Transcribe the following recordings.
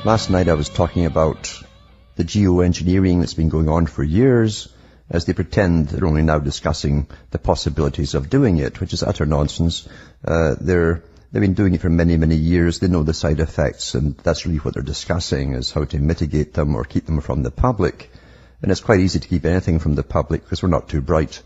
Last night I was talking about the geoengineering that's been going on for years, as they pretend they're only now discussing the possibilities of doing it, which is utter nonsense. They've been doing it for many, many years. They know the side effects, and that's really what they're discussing, is how to mitigate them or keep them from the public. And it's quite easy to keep anything from the public because we're not too bright.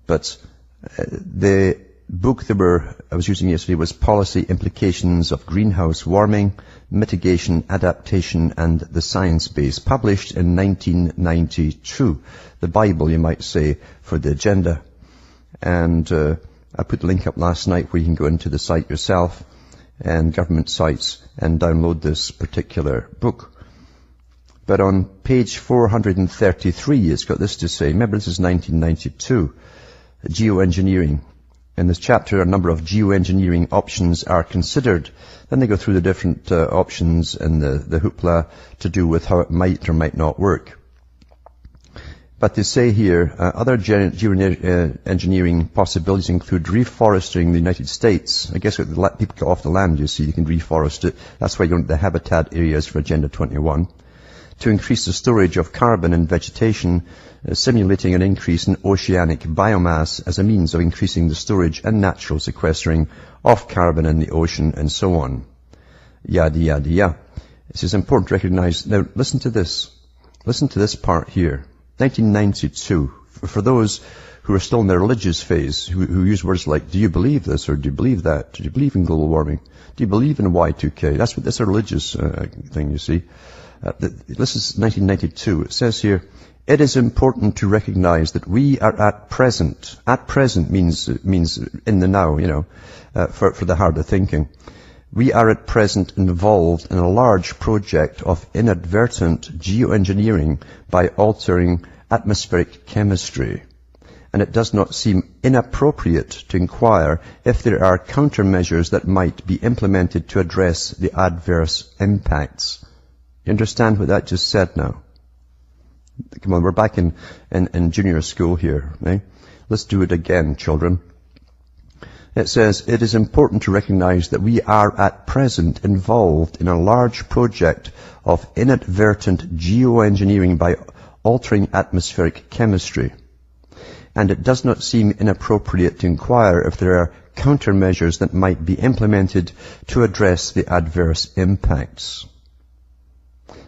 But the book I was using yesterday was Policy Implications of Greenhouse Warming, Mitigation, Adaptation and the Science Base, published in 1992. The Bible, you might say, for the agenda. And I put the link up last night where you can go into the site yourself and government sites and download this particular book. But on page 433, it's got this to say. Remember, this is 1992. Geoengineering. In this chapter, a number of geoengineering options are considered. Then they go through the different options and the hoopla to do with how it might or might not work. But they say here, other geoengineering possibilities include reforesting the United States. I guess if people get off the land, you see, you can reforest it. That's why you want the habitat areas for Agenda 21. To increase the storage of carbon in vegetation, simulating an increase in oceanic biomass as a means of increasing the storage and natural sequestering of carbon in the ocean, and so on. Yada, yada, yada. This is important to recognize. Now, listen to this. Listen to this part here. 1992. For those who are still in their religious phase, who use words like, do you believe this, or do you believe that? Do you believe in global warming? Do you believe in Y2K? That's a religious thing, you see. This is 1992. It says here, it is important to recognize that we are at present means in the now, for the harder thinking. We are at present involved in a large project of inadvertent geoengineering by altering atmospheric chemistry. And it does not seem inappropriate to inquire if there are countermeasures that might be implemented to address the adverse impacts. You understand what that just said now? Come on, we're back in junior school here, right? Let's do it again, children. It says, it is important to recognize that we are at present involved in a large project of inadvertent geoengineering by altering atmospheric chemistry. And it does not seem inappropriate to inquire if there are countermeasures that might be implemented to address the adverse impacts.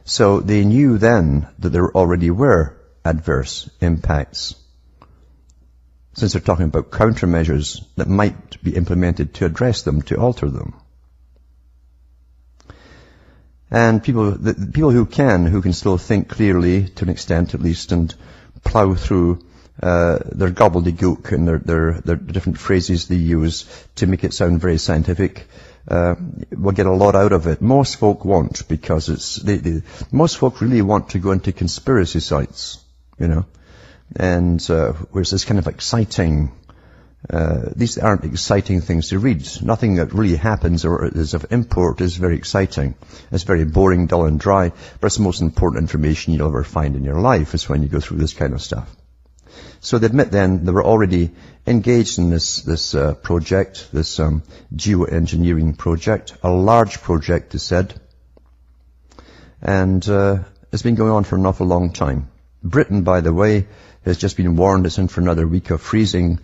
So they knew then that there already were adverse impacts, since they're talking about countermeasures that might be implemented to address them, to alter them. And people who can still think clearly, to an extent at least, and plow through their gobbledygook and their different phrases they use to make it sound very scientific, will get a lot out of it. Most folk won't, because most folk really want to go into conspiracy sites, and whereas this kind of exciting, these aren't exciting things to read. Nothing that really happens or is of import is very exciting. It's very boring, dull and dry, but it's the most important information you'll ever find in your life is when you go through this kind of stuff. So they admit then they were already engaged in this project, this geoengineering project, a large project, they said. And it's been going on for an awful long time. Britain, by the way, has just been warned it's in for another week of freezing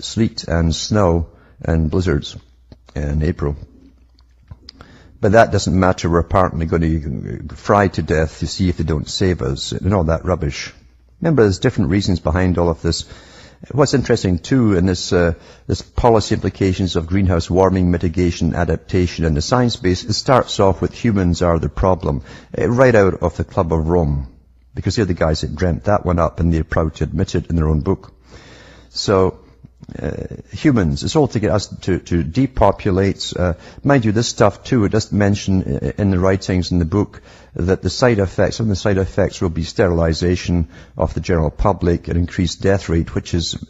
sleet and snow and blizzards in April. But that doesn't matter. We're apparently going to fry to death to see if they don't save us and all that rubbish. Remember, there's different reasons behind all of this. What's interesting, too, in this policy implications of greenhouse warming, mitigation, adaptation, and the science base, it starts off with humans are the problem, right out of the Club of Rome, because they're the guys that dreamt that one up, and they're proud to admit it in their own book. So, humans, it's all to get us to depopulate. Mind you, this stuff, too, it doesn't mention in the writings in the book that some of the side effects will be sterilization of the general public and increased death rate, which is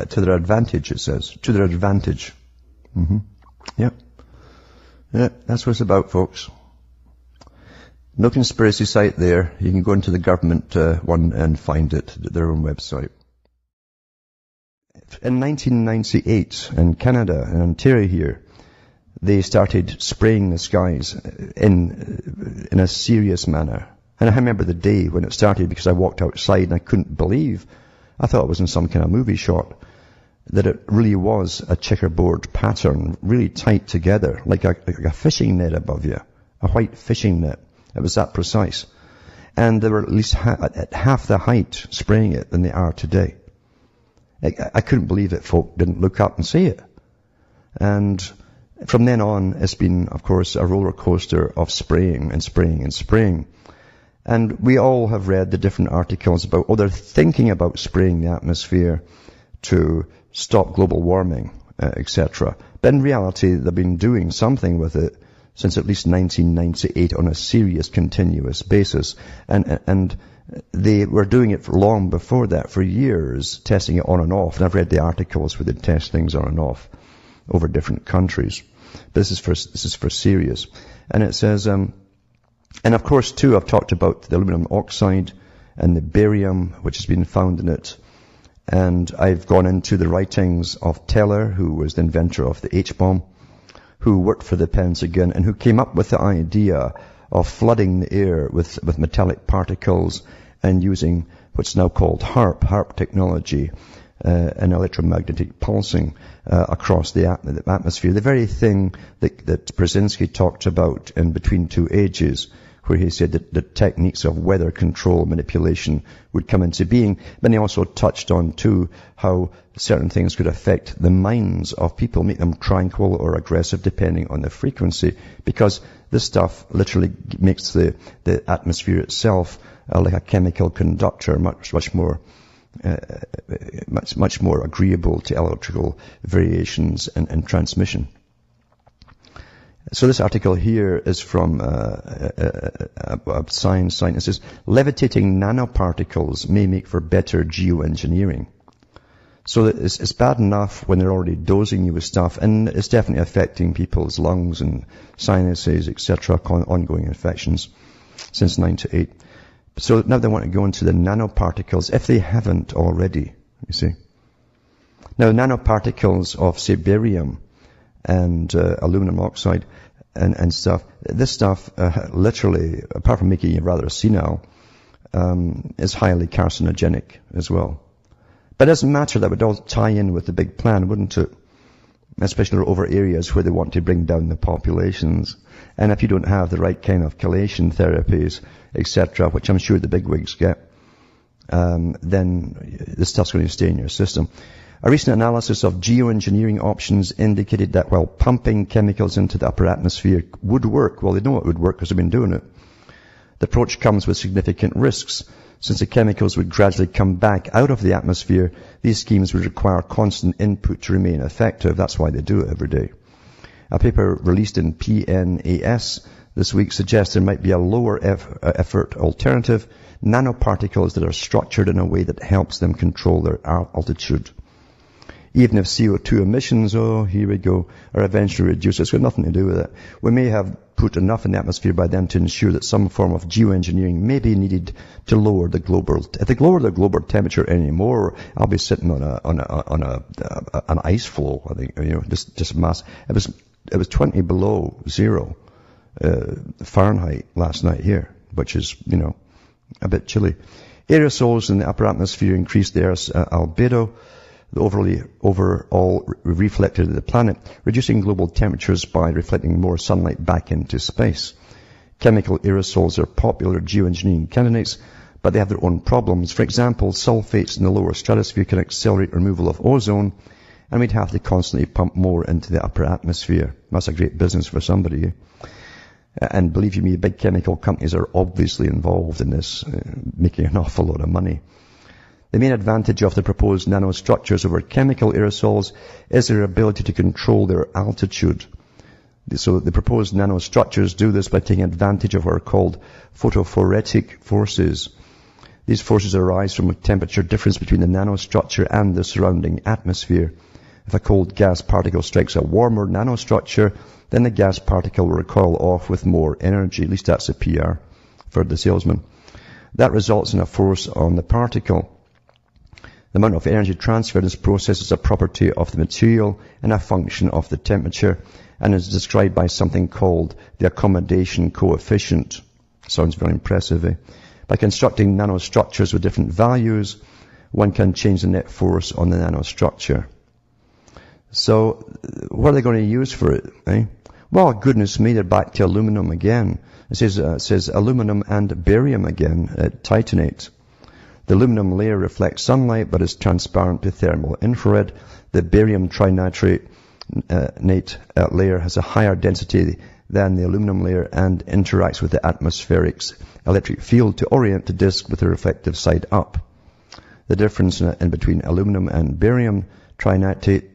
to their advantage, it says. To their advantage. Yeah, that's what it's about, folks. No conspiracy site there. You can go into the government one and find it, their own website. In 1998, in Canada, in Ontario here, they started spraying the skies in a serious manner. And I remember the day when it started, because I walked outside and I couldn't believe, I thought it was in some kind of movie shot, that it really was a checkerboard pattern, really tight together, like a fishing net above you, a white fishing net. It was that precise. And they were at least at half the height spraying it than they are today. I couldn't believe it. Folk didn't look up and see it. And from then on, it's been, of course, a roller coaster of spraying and spraying and spraying. And we all have read the different articles about, they're thinking about spraying the atmosphere to stop global warming, etc. But in reality, they've been doing something with it since at least 1998 on a serious, continuous basis. And they were doing it for long before that, for years, testing it on and off. And I've read the articles where they test things on and off over different countries. But this is for serious. And it says, and of course, too, I've talked about the aluminum oxide and the barium, which has been found in it. And I've gone into the writings of Teller, who was the inventor of the H-bomb, who worked for the Pentagon and who came up with the idea of flooding the air with metallic particles and using what's now called HARP technology, and electromagnetic pulsing across the atmosphere. The very thing that Brzezinski talked about in Between Two Ages, where he said that the techniques of weather control manipulation would come into being. But he also touched on, too, how certain things could affect the minds of people, make them tranquil or aggressive depending on the frequency, because this stuff literally makes the atmosphere itself like a chemical conductor, much more agreeable to electrical variations and transmission. So this article here is from a science site. It says, levitating nanoparticles may make for better geoengineering. So it's bad enough when they're already dosing you with stuff, and it's definitely affecting people's lungs and sinuses, etc., ongoing infections since 98. So now they want to go into the nanoparticles, if they haven't already, you see. Now, nanoparticles of, say, barium and aluminum oxide and stuff, this stuff literally, apart from making you rather senile, is highly carcinogenic as well. But it doesn't matter, that would all tie in with the big plan, wouldn't it? Especially over areas where they want to bring down the populations. And if you don't have the right kind of chelation therapies, etc., which I'm sure the bigwigs get, then this stuff's going to stay in your system. A recent analysis of geoengineering options indicated that while pumping chemicals into the upper atmosphere would work, well, they know it would work because they've been doing it, the approach comes with significant risks. Since the chemicals would gradually come back out of the atmosphere, these schemes would require constant input to remain effective. That's why they do it every day. A paper released in PNAS this week suggests there might be a lower effort alternative, nanoparticles that are structured in a way that helps them control their altitude. Even if CO2 emissions, here we go, are eventually reduced, it's got nothing to do with it. We may have put enough in the atmosphere by then to ensure that some form of geoengineering may be needed to lower the global, if they lower the global temperature anymore, I'll be sitting on an ice floe, I think, just mass. It was 20 below zero, Fahrenheit last night here, which is, a bit chilly. Aerosols in the upper atmosphere increase the Earth's albedo, the overall reflected to the planet, reducing global temperatures by reflecting more sunlight back into space. Chemical aerosols are popular geoengineering candidates, but they have their own problems. For example, sulfates in the lower stratosphere can accelerate removal of ozone, and we'd have to constantly pump more into the upper atmosphere. That's a great business for somebody. And believe you me, big chemical companies are obviously involved in this, making an awful lot of money. The main advantage of the proposed nanostructures over chemical aerosols is their ability to control their altitude. So the proposed nanostructures do this by taking advantage of what are called photophoretic forces. These forces arise from a temperature difference between the nanostructure and the surrounding atmosphere. If a cold gas particle strikes a warmer nanostructure, then the gas particle will recoil off with more energy. At least that's a PR for the salesman. That results in a force on the particle. The amount of energy transferred in this process is a property of the material and a function of the temperature, and is described by something called the accommodation coefficient. Sounds very impressive, eh? By constructing nanostructures with different values, one can change the net force on the nanostructure. So, what are they going to use for it, eh? Well, goodness me, they're back to aluminum again. It says aluminum and barium again at titanate. The aluminum layer reflects sunlight but is transparent to thermal infrared. The barium trinitrate layer has a higher density than the aluminum layer and interacts with the atmospheric electric field to orient the disk with the reflective side up. The difference in between aluminum and barium trinitrate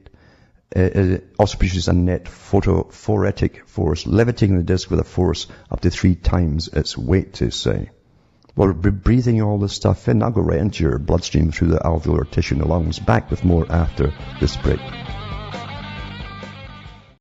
also produces a net photophoretic force, levitating the disk with a force up to 3 times its weight, to say. Well, breathing all this stuff in, that'll go right into your bloodstream through the alveolar tissue in the lungs. Back with more after this break.